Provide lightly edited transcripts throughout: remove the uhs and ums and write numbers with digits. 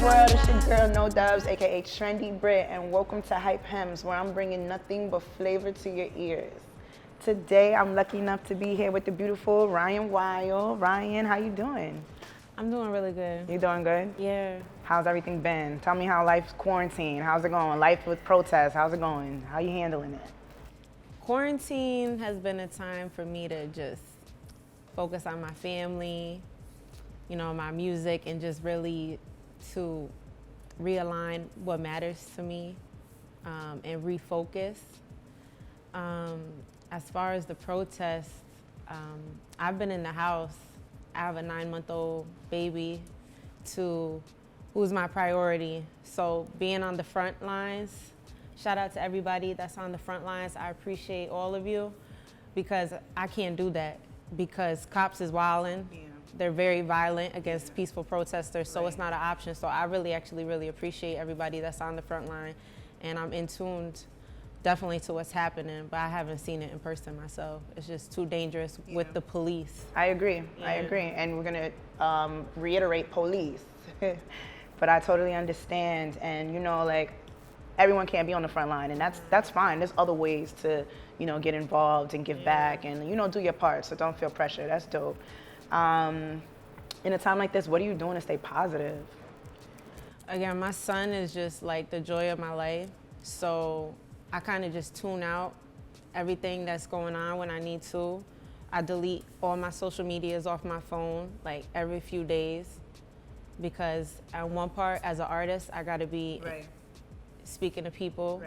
world? It's your girl, No Dubz, aka Trendy Britt, and welcome to Hype Hems, where I'm bringing nothing but flavor to your ears. Today, I'm lucky enough to be here with the beautiful Rian Wyld. Ryan, how you doing? I'm doing really good. You doing good? Yeah. How's everything been? Tell me how life's quarantine. How's it going? Life with protests. How's it going? How you handling it? Quarantine has been a time for me to just focus on my family, you know, my music, and just really to realign what matters to me and refocus. As far as the protests, I've been in the house. I have a 9-month-old baby who's my priority. So being on the front lines, shout out to everybody that's on the front lines. I appreciate all of you because I can't do that because cops is wilding. Yeah. They're very violent against peaceful protesters, so it's not an option. So I really appreciate everybody that's on the front line, and I'm in tuned definitely to what's happening, but I haven't seen it in person myself. It's just too dangerous with the police. I agree. I agree. And we're going to reiterate police. But I totally understand. And, you know, like, everyone can't be on the front line, and that's fine. There's other ways to, you know, get involved and give back and, you know, do your part. So don't feel pressure. That's dope. In a time like this, what are you doing to stay positive? Again, my son is just like the joy of my life. So I kind of just tune out everything that's going on when I need to. I delete all my social medias off my phone like every few days because on one part, as an artist, I got to be speaking to people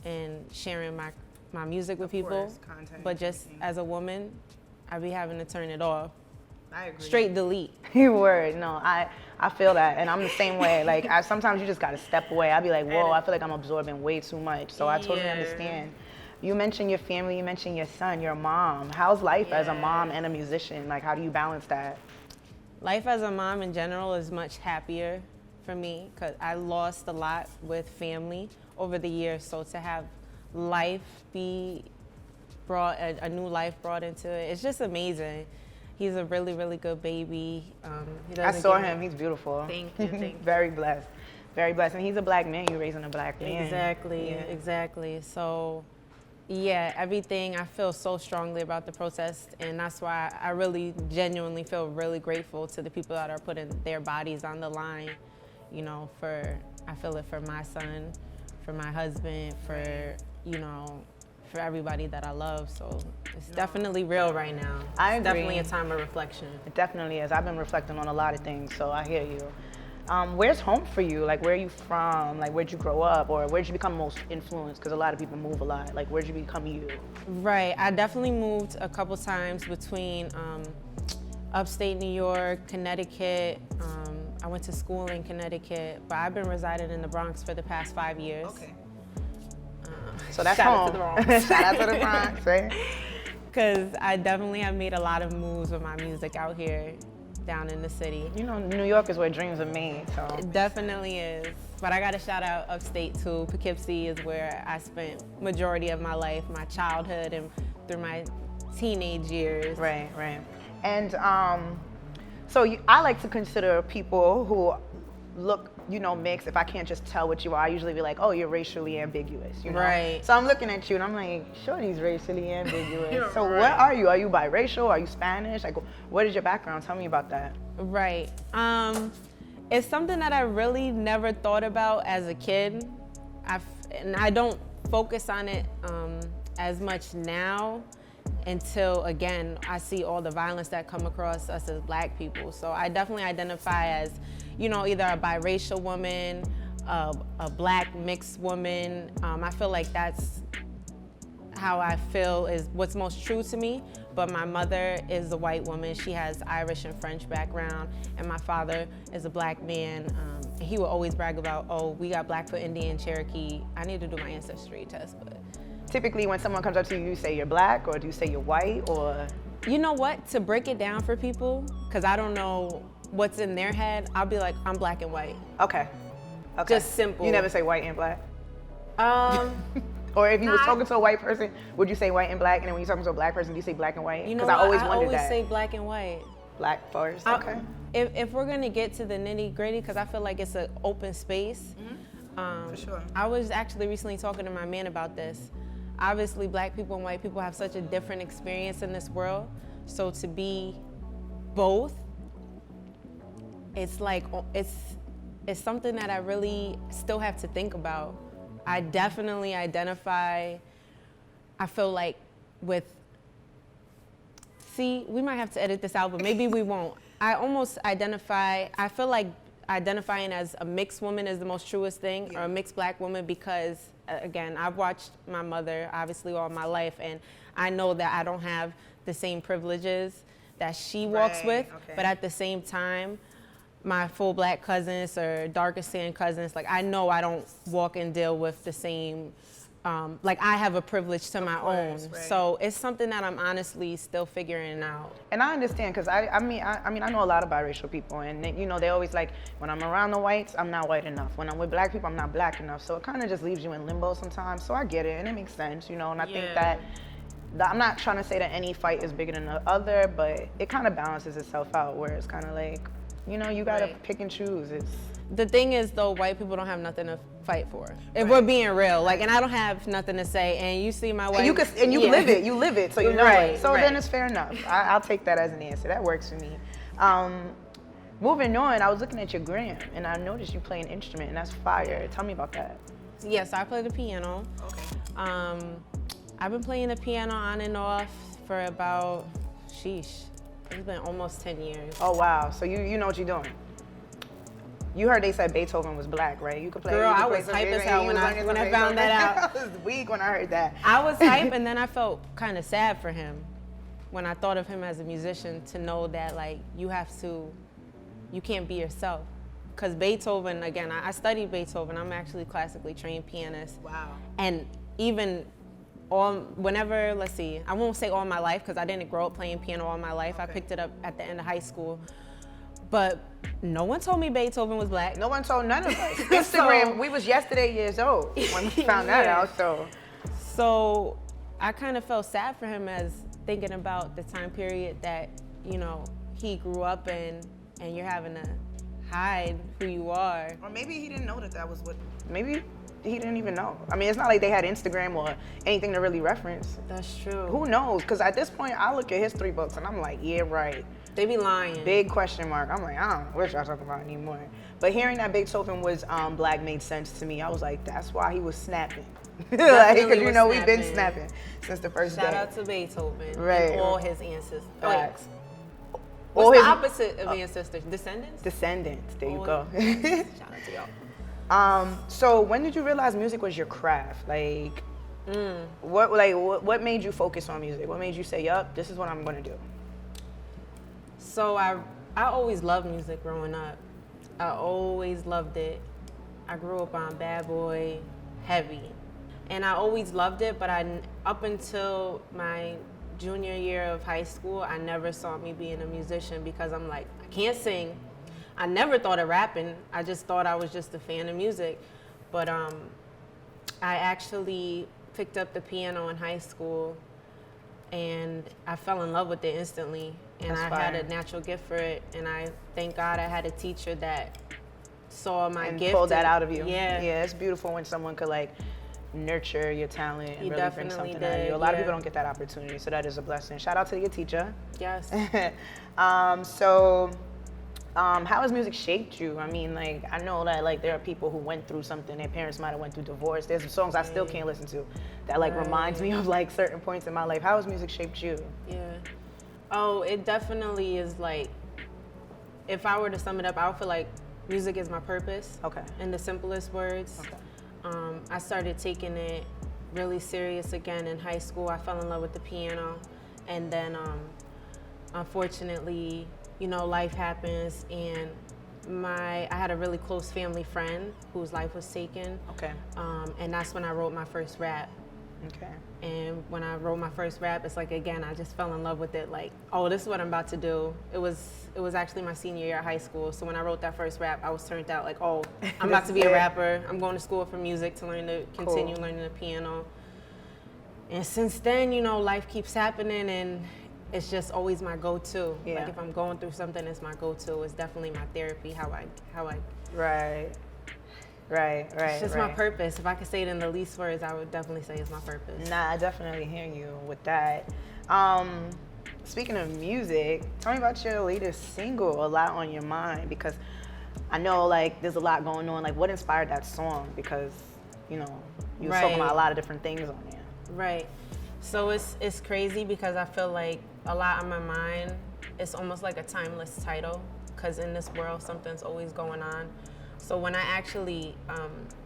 and sharing my music with people. But just as a woman, I be having to turn it off. I agree. Straight delete. Word. No, I feel that, and I'm the same way. Like, sometimes you just gotta step away. I'll be like, whoa, I feel like I'm absorbing way too much. So I totally understand. You mentioned your family, you mentioned your son, your mom. How's life as a mom and a musician? Like, how do you balance that? Life as a mom in general is much happier for me because I lost a lot with family over the years. So to have life be brought, a new life brought into it, it's just amazing. He's a really, really good baby. I saw him. He's beautiful. Thank you. Very blessed. Very blessed. And he's a black man. You're raising a black man. Exactly. So, yeah, everything, I feel so strongly about the protest. And that's why I really genuinely feel really grateful to the people that are putting their bodies on the line, you know, I feel it for my son, for my husband, for, you know, for everybody that I love. So it's definitely real right now. I agree. It's definitely a time of reflection. It definitely is. I've been reflecting on a lot of things, so I hear you. Where's home for you? Like, where are you from? Like, where'd you grow up? Or where'd you become most influenced? Because a lot of people move a lot. Like, where'd you become you? Right. I definitely moved a couple times between upstate New York, Connecticut. I went to school in Connecticut, but I've been residing in the Bronx for the past 5 years. Okay. So that's home. Shout out to the Bronx, right? Because I definitely have made a lot of moves with my music out here, down in the city. You know, New York is where dreams are made, so. It definitely is. But I got to shout out upstate too. Poughkeepsie is where I spent majority of my life, my childhood, and through my teenage years. Right. And so I like to consider people who look, you know, mixed. If I can't just tell what you are, I usually be like, oh, you're racially ambiguous, you know? Right. So I'm looking at you and I'm like, shorty's racially ambiguous. So what are you? Are you biracial? Are you Spanish? Like, what is your background? Tell me about that. Right. It's something that I really never thought about as a kid. And I don't focus on it as much now until, again, I see all the violence that come across us as Black people. So I definitely identify as, you know, either a biracial woman, a Black mixed woman. I feel like that's how I feel is what's most true to me. But my mother is a white woman. She has Irish and French background. And my father is a Black man. He would always brag about, oh, we got Blackfoot, Indian, Cherokee. I need to do my ancestry test, but. Typically when someone comes up to you, you say you're Black, or do you say you're white, or? You know what, to break it down for people, because I don't know what's in their head, I'll be like, I'm Black and white. Okay. Just simple. You never say white and Black? Or if you was talking to a white person, would you say white and Black? And then when you're talking to a Black person, do you say Black and white? You know, I always wondered that. I always say Black and white. Black first. Okay. If we're gonna get to the nitty gritty, because I feel like it's an open space. For sure. I was actually recently talking to my man about this. Obviously, Black people and white people have such a different experience in this world. So to be both, it's like it's something that I really still have to think about. I definitely identify. I feel like with. See, we might have to edit this out, but maybe we won't. I almost identify. I feel like identifying as a mixed woman is the most truest thing, or a mixed Black woman, because again, I've watched my mother obviously all my life, and I know that I don't have the same privileges that she walks with, but at the same time, my full Black cousins or darker skinned cousins, like I know I don't walk and deal with the same, like I have a privilege to my own. So it's something that I'm honestly still figuring out. And I understand, because I mean I know a lot of biracial people, and they, you know, they always like, when I'm around the whites, I'm not white enough. When I'm with Black people, I'm not Black enough. So it kind of just leaves you in limbo sometimes. So I get it, and it makes sense, you know. And I think that I'm not trying to say that any fight is bigger than the other, but it kind of balances itself out, where it's kind of like, you know, you gotta pick and choose. The thing is, though, white people don't have nothing to fight for. If we're being real, like, and I don't have nothing to say. And you see my white, and you live it, so you know it. So then it's fair enough. I'll take that as an answer. That works for me. Moving on, I was looking at your gram, and I noticed you play an instrument, and that's fire. Tell me about that. Yes, I play the piano. Okay. I've been playing the piano on and off for about, it's been almost 10 years. Oh wow, so you know what you're doing. You heard they said Beethoven was Black, right? You could play. Girl, I was hype as hell when I found that out. I was weak when I heard that. I was hype, and then I felt kind of sad for him when I thought of him as a musician, to know that like you can't be yourself. Because Beethoven, again, I studied Beethoven. I'm actually a classically trained pianist. Wow. And even let's see, I won't say all my life, because I didn't grow up playing piano all my life. I picked it up at the end of high school. But no one told me Beethoven was Black. No one told none of us. Instagram, we was yesterday years old when we found that out. So I kind of felt sad for him, as thinking about the time period that, you know, he grew up in, and you're having to hide who you are. Or maybe he didn't know that was what, maybe he didn't even know. I mean, it's not like they had Instagram or anything to really reference. That's true. Who knows? Because at this point, I look at history books and I'm like, yeah, right. They be lying. Big question mark. I'm like, I don't know what y'all talking about anymore. But hearing that Beethoven was Black made sense to me. I was like, that's why he was snapping. Like, because you know, we've been snapping since the first day. Shout out to Beethoven. Right. And all his ancestors. Facts. What's the opposite of ancestors? Descendants? Descendants. There you go. Shout out to y'all. So when did you realize music was your craft? Like, what made you focus on music? What made you say, yup, this is what I'm gonna do? So I always loved music growing up. I always loved it. I grew up on Bad Boy, heavy. And I always loved it, but up until my junior year of high school, I never saw me being a musician, because I'm like, I can't sing. I never thought of rapping. I just thought I was just a fan of music. But I actually picked up the piano in high school, and I fell in love with it instantly. And I had a natural gift for it, and I thank God I had a teacher that saw my gift. Pulled that out of you. Yeah. Yeah, it's beautiful when someone could like nurture your talent and really bring something out of you. A lot of people don't get that opportunity, so that is a blessing. Shout out to your teacher. Yes. How has music shaped you? I mean, like, I know that like there are people who went through something. Their parents might have went through divorce. There's some songs I still can't listen to that like reminds me of like certain points in my life. How has music shaped you? Yeah. Oh, it definitely is. Like, if I were to sum it up, I would feel like music is my purpose. Okay. In the simplest words. Okay. I started taking it really serious again in high school. I fell in love with the piano, and then unfortunately, you know, life happens, and I had a really close family friend whose life was taken. Okay. And that's when I wrote my first rap. Okay. And when I wrote my first rap, it's like, again, I just fell in love with it. Like, oh, this is what I'm about to do. It was actually my senior year of high school. So when I wrote that first rap, I was turned out like, oh, I'm about to be a rapper. I'm going to school for music to continue learning the piano. And since then, you know, life keeps happening, and it's just always my go-to. Yeah. Like if I'm going through something, it's my go-to. It's definitely my therapy. How I. Right. It's just my purpose. If I could say it in the least words, I would definitely say it's my purpose. Nah, I definitely hear you with that. Speaking of music, tell me about your latest single, A Lot on Your Mind, because I know like there's a lot going on. Like what inspired that song? Because, you know, you were talking about a lot of different things on there. Right. So it's crazy because I feel like A Lot on My Mind, it's almost like a timeless title because in this world, something's always going on. So when I actually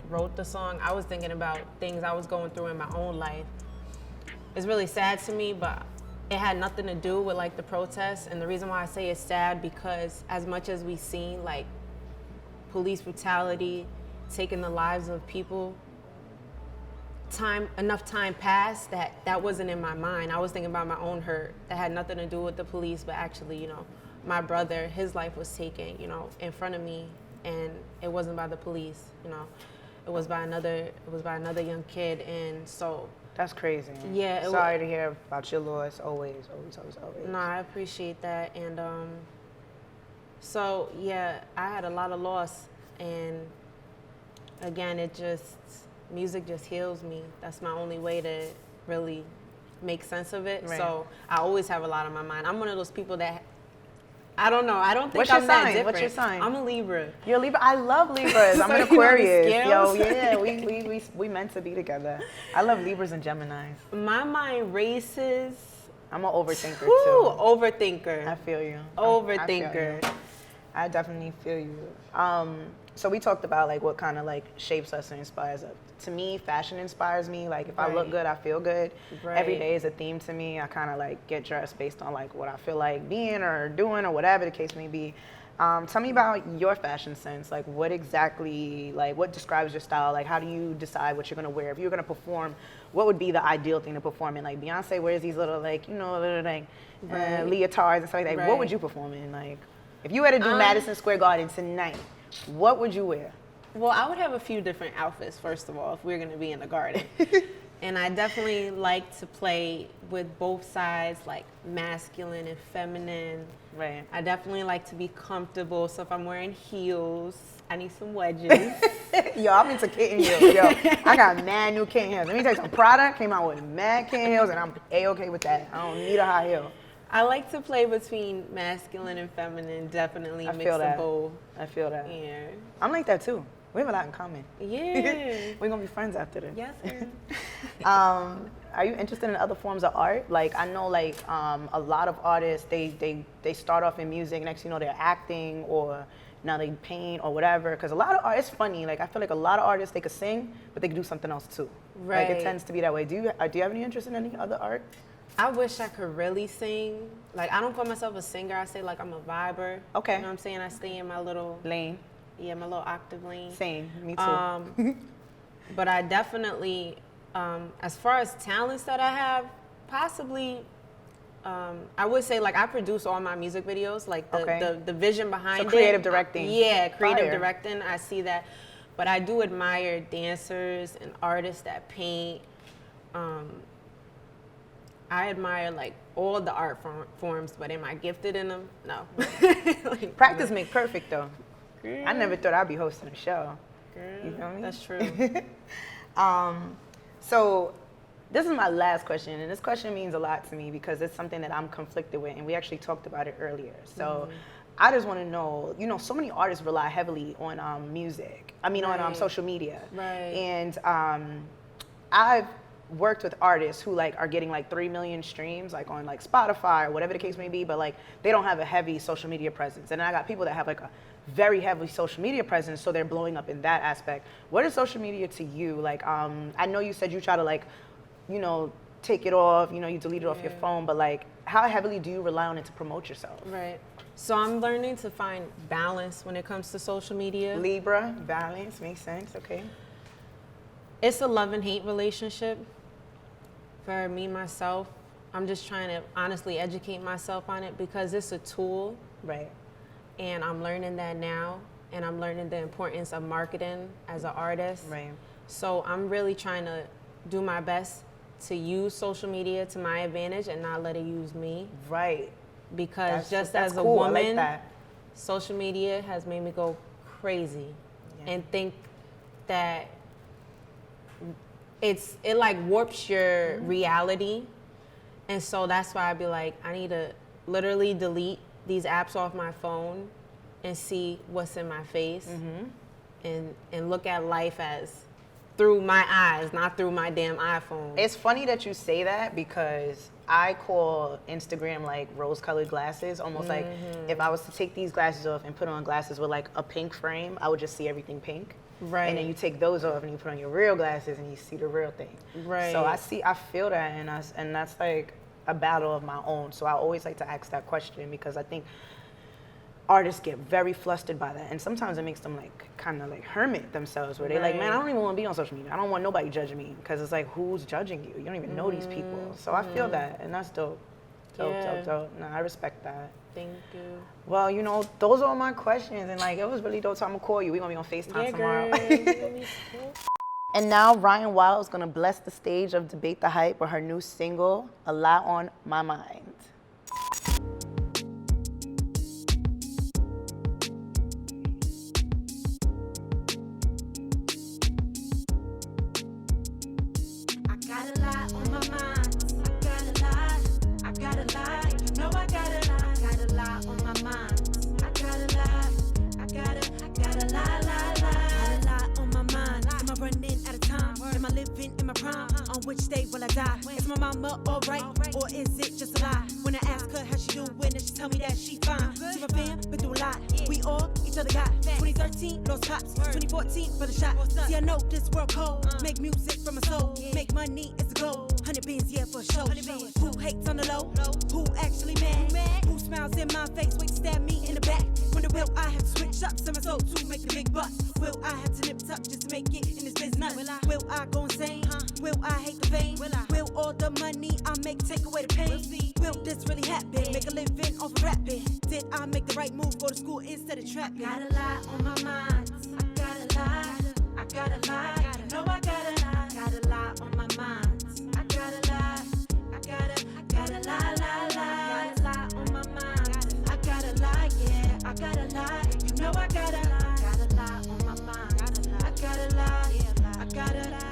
wrote the song, I was thinking about things I was going through in my own life. It's really sad to me, but it had nothing to do with like the protests. And the reason why I say it's sad because as much as we've seen like police brutality, taking the lives of people, enough time passed that wasn't in my mind. I was thinking about my own hurt that had nothing to do with the police, but actually, you know, my brother, his life was taken, you know, in front of me. And it wasn't by the police, you know. It was by another young kid, and so. That's crazy. Yeah. Sorry to hear about your loss. Always. No, I appreciate that, and so yeah, I had a lot of loss, and again, music just heals me. That's my only way to really make sense of it. Right. So I always have a lot on my mind. I'm one of those people that. I don't know. I don't think I'm that different. What's your sign? I'm a Libra. You're a Libra? I love Libras. I'm an Aquarius. Yo, yeah, we meant to be together. I love Libras and Geminis. My mind races. I'm an overthinker too. Overthinker. I feel you. Overthinker. I definitely feel you. So we talked about like what kind of like shapes us and inspires us. To me, fashion inspires me. Like if I look good, I feel good. Right. Every day is a theme to me. I kind of like get dressed based on like what I feel like being or doing or whatever the case may be. Tell me about your fashion sense. Like what exactly, like what describes your style? Like how do you decide what you're gonna wear? If you're gonna perform, what would be the ideal thing to perform in? Like Beyonce wears these little like, you know, little like leotards and stuff like that. Right. What would you perform in? Like if you had to do Madison Square Garden tonight, what would you wear? Well, I would have a few different outfits, first of all, if we're going to be in the garden. And I definitely like to play with both sides, like masculine and feminine. Right. I definitely like to be comfortable. So if I'm wearing heels, I need some wedges. Yo, I'm into kitten heels. Yo, I got mad new kitten heels. Let me tell you something. Prada came out with mad kitten heels, and I'm A-okay with that. I don't need a high heel. I like to play between masculine and feminine, definitely mix the both. I feel that. Yeah. I'm like that too. We have a lot in common. Yeah. We're gonna be friends after this. Yes, sir. Are you interested in other forms of art? Like I know like a lot of artists, they start off in music, next you know they're acting or now they paint or whatever. Because a lot of art, it's funny, like I feel like a lot of artists, they could sing, but they could do something else too. Right. Like it tends to be that way. Do you have any interest in any other art? I wish I could really sing. Like I don't call myself a singer, I say like I'm a viber. Okay. You know what I'm saying? I stay in my little lane. Yeah, my little octave lane. Same, me too. But I definitely, as far as talents that I have, possibly, I would say like I produce all my music videos, like the vision behind it. So creative directing. Yeah, creative directing, I see that. But I do admire dancers and artists that paint. I admire like all the art forms, but am I gifted in them? No. Like, practice makes perfect though. Girl. I never thought I'd be hosting a show. Girl, you feel me? That's true. So this is my last question, and this question means a lot to me because it's something that I'm conflicted with, and we actually talked about it earlier. So I just want to know, you know, so many artists rely heavily on music. I mean, on social media. Right. And I've worked with artists who like are getting like 3 million streams like on like Spotify or whatever the case may be, but like they don't have a heavy social media presence. And I got people that have like a very heavy social media presence, so they're blowing up in that aspect. What is social media to you? Like I know you said you try to like, you know, take it off, you know, you delete it off your phone, but like how heavily do you rely on it to promote yourself? Right. So I'm learning to find balance when it comes to social media. Libra, balance, makes sense, okay. It's a love and hate relationship. For me, myself, I'm just trying to honestly educate myself on it because it's a tool. Right. And I'm learning that now, and I'm learning the importance of marketing as an artist. Right. So I'm really trying to do my best to use social media to my advantage and not let it use me. Right. Because That's as a cool. I woman, like that. social media has made me go crazy and think that it like warps your reality. And so that's why I'd be like, I need to literally delete these apps off my phone and see what's in my face and look at life as through my eyes, not through my damn iPhone. It's funny that you say that because I call Instagram like rose-colored glasses, almost like if I was to take these glasses off and put on glasses with like a pink frame, I would just see everything pink. Right. And then you take those off and you put on your real glasses and you see the real thing. Right. So I feel that, and that's like a battle of my own. So I always like to ask that question because I think artists get very flustered by that, and sometimes it makes them like kind of like hermit themselves, where they're like, man, I don't even want to be on social media. I don't want nobody judging me, because it's like, who's judging you? You don't even know these people. So I feel that, and that's dope. Dope. No, I respect that. Thank you. Well, you know, those are all my questions, and like, it was really dope. So I'm gonna call you. We're gonna be on FaceTime tomorrow. And now Rian Wyld is gonna bless the stage of Debate the Hype with her new single, A Lot on My Mind. Which day will I die? Is my mama alright, or is it just a lie? When I ask her how she doing, and she tell me that she fine. See my fam, been through a lot. We all each other got. 2013, lost pops. 2014, for the shot. See, I know this world cold. Make music from my soul. Make money is the goal. 100 beans, yeah, for sure. Who hates on the low? Who actually mad? Who smiles in my face, wait to stab me in the back? Wonder will I have to switch up, sell my soul to make the big bucks? Will I have to nip tuck just to make it in this business? Will I go insane? Will I hate the fame? Will all the money I make take away the pain? Will this really happen? Make a living off of rapping? Did I make the right move? Go to school instead of trapping? I got a lot on my mind. I got a lot. I got a lot. You know I got a lot. Got a lot on my mind. I got a lot. I got a lot. Got a lot on my mind. I got a lot. Yeah, I got a lot. You know I got a lot. Got a lot on my mind. I got a lot. I got a lot.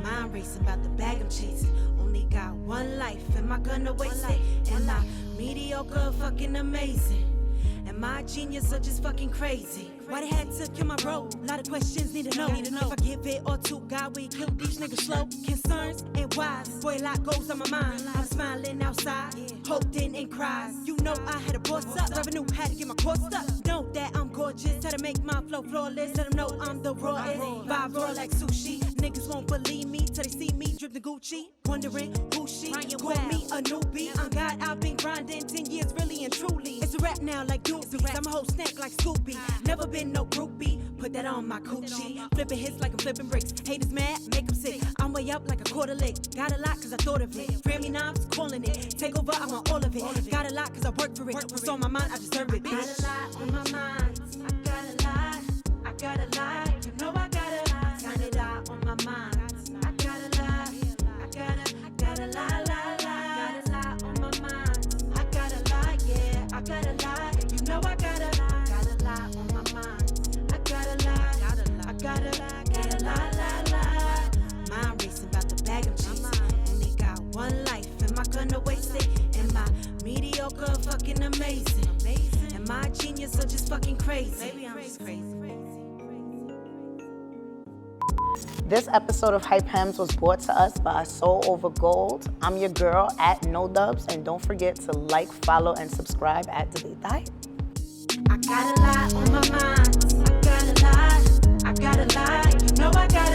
Mind racing about the bag I'm chasing. Only got one life. Am I gonna waste it? Am I mediocre, fucking amazing? Am I genius or just fucking crazy? Why they had to kill my bro? A lot of questions need to know. If I give it all to God, we kill these niggas slow. Concerns and whys, boy, a lot goes on my mind. I'm smiling outside, holding and cries. You know I had to boss up, revenue had to get my cost up. Know that I'm gorgeous, had to make my flow flawless. Let them know I'm the rawest. Vibe raw like sushi. Niggas won't believe me till they see me drip the Gucci. Wondering who she call me a newbie. On God, I've been grinding 10 years, really and truly. It's a rap now like Dubz. I'm a whole snack like Scoopy. Never been no groupie. Put that on my coochie. Flipping hits like I'm flipping bricks. Haters mad, make them sick. I'm way up like a quarter lick. Got a lot cause I thought of it. Grammy knobs, calling it. Take over, I want all of it. Got a lot cause I work for it. What's on my mind, I deserve it, bitch. Got a lot on my mind. I got a lot. I got a lot. You know I got a lot. Got a lot on my mind. I got a lot. I got a lot. Got a lot on my mind. I got a lot, yeah. I got a lot. You know I got a lot. Got a lot on my mind. I got a lot. I got a lot. Mind racing about the bag I'm chasing. Only got one life. Am I gonna waste it? Am I mediocre, fucking amazing? Am I genius or just fucking crazy? Maybe I'm just crazy. This episode of Hype Hems was brought to us by Soul Over Gold. I'm your girl at No Dubz, and don't forget to like, follow, and subscribe at Debate the Hype. I got a lot on my mind. I got a lot. You know I got